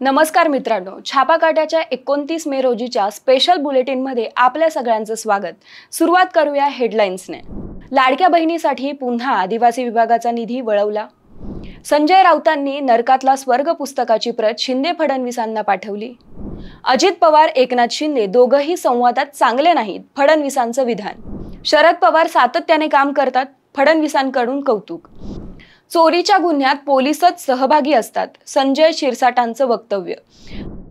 नमस्कार मित्रांनो, छापाकाट्याच्या 29 मे रोजीच्या स्पेशल बुलेटिनमध्ये आपल्या सगळ्यांचं स्वागत। सुरुवात करूया हेडलाईन्सने। लाडक्या बहिणीसाठी पुन्हा आदिवासी विभागाचा निधी वळवला। संजय राऊतांनी नरकातला स्वर्ग पुस्तकाची प्रत शिंदे फडणवीसांना पाठवली। अजित पवार एकनाथ शिंदे दोघंही संवादात चांगले नाहीत, फडणवीसांचं विधान। शरद पवार सातत्याने काम करतात, फडणवीसांकडून कौतुक। चोरीच्या गुन्ह्यात पोलिसच सहभागी असतात, संजय शिरसाटांचं वक्तव्य।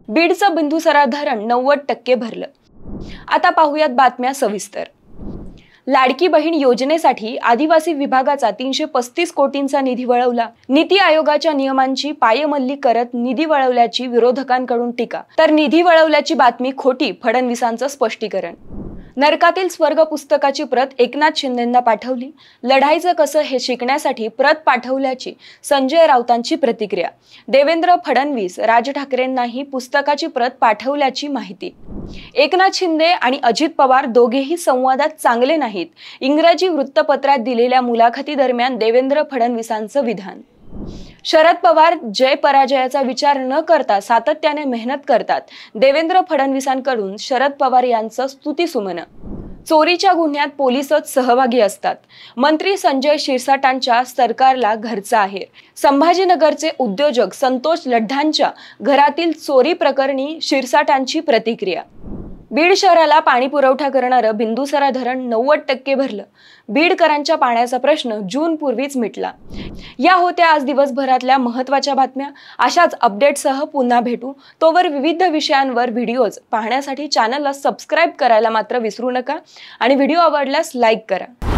बीडचं बिंदुसरा धरण 90% भरलं। आता पाहूयात बातम्या सविस्तर। लाडकी बहीण योजनेसाठी आदिवासी विभागाचा 335 कोटींचा निधी वळवला। नीती आयोगाच्या नियमांची पायमल्ली करत निधी वळवल्याची विरोधकांकडून टीका, तर निधी वळवल्याची बातमी खोटी, फडणवीसांचं स्पष्टीकरण। नरकातील स्वर्ग पुस्तकाची प्रत एकनाथ शिंदेंना पाठवली। लढायचं कसं हे शिकण्यासाठी प्रत पाठवल्याची संजय राऊतांची प्रतिक्रिया। देवेंद्र फडणवीस, राज ठाकरेंनाही पुस्तकाची प्रत पाठवल्याची माहिती। एकनाथ शिंदे आणि अजित पवार दोघेही संवादात चांगले नाहीत, इंग्रजी वृत्तपत्रात दिलेल्या मुलाखती दरम्यान देवेंद्र फडणवीसांचं विधान। शरद पवार जय पराजयाचा विचार न करता सातत्याने मेहनत करतात, देवेंद्र फडणवीसांकडून शरद पवार यांचं स्तुतिसुमन। चोरीच्या गुन्ह्यात पोलिसच सहभागी असतात, मंत्री संजय शिरसाटांच्या सरकारला घरचा आहे। संभाजीनगरचे उद्योजक संतोष लड्ढांच्या घरातील चोरी प्रकरणी शिरसाटांची प्रतिक्रिया। बीड शहराला पाणी पुरवठा करणारं बिंदुसरा धरण 90% भरलं। बीडकरांच्या पाण्याचा प्रश्न जून पूर्वीच मिटला। या होत्या आज दिवसभरातल्या महत्त्वाच्या बातम्या। अशाच अपडेटसह पुन्हा भेटू, तोवर विविध विषयांवर व्हिडिओज पाहण्यासाठी चॅनलला सबस्क्राईब करायला मात्र विसरू नका आणि व्हिडिओ आवडल्यास लाईक करा।